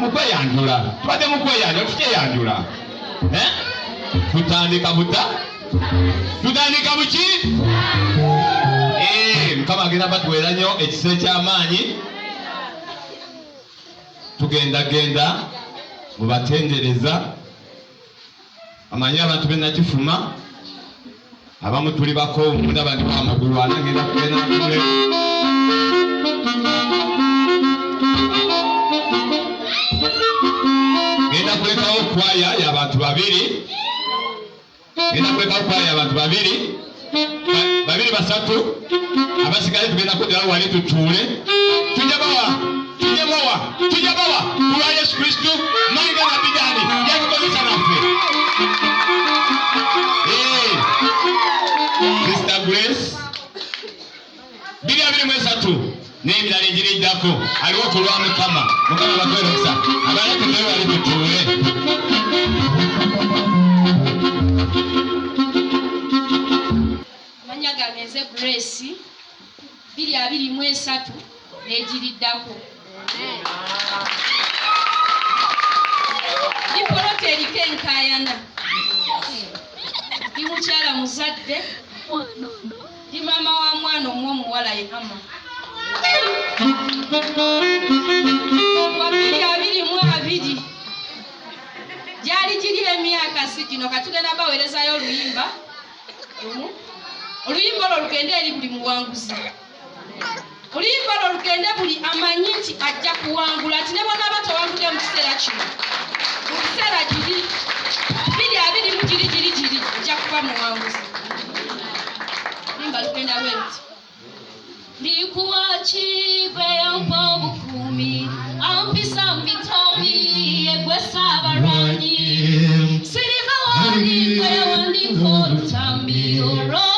mukweyanjula tubadde mukweyanjula tukyeyanjula tutandika buki Mukama agenda batuweera nnyo ekisa eky'amaanyi tugenda mubatendereza amanyi abantu b'e Nakifuma abamu tuli bakoowu ndaba ndi amagulu ana ngenda kugenda kule ngenda kulekawo kwaya y'abantu babiri basatu abasigaye tugenda kuddayo wali tutuule tujja bawa kulwa Yesu Kristo manga na bidani yakukozesa naffe Sister Grace 223 n'emirala egiriddako aliwo kulwa Mukama bakwerokesa abalala tutuule wali tutuule Ganze Grace 223 n'egiriddako Dipolote eriko enkayana di mukyala muzadde di mama wa mwana omw'omuwala ye Ama wa 222 gyali giri emyaka si gino katugenda baweerezayo oluyimba oluyimba olwo lugende eri buli muwanguzi oluyimba olwo lugende buli amanyi nti ajja kuwangula ati ne bonna batawangudde mu kiseera kino mu kiseera giri 222 ajja kuba muwanguzi oluyimba lugenda bwe luti ndikuwaki gwe yampa obukumi ampisa mitomi egwe Saabalwanyi siriva wandi gwe wandika olutambi olwo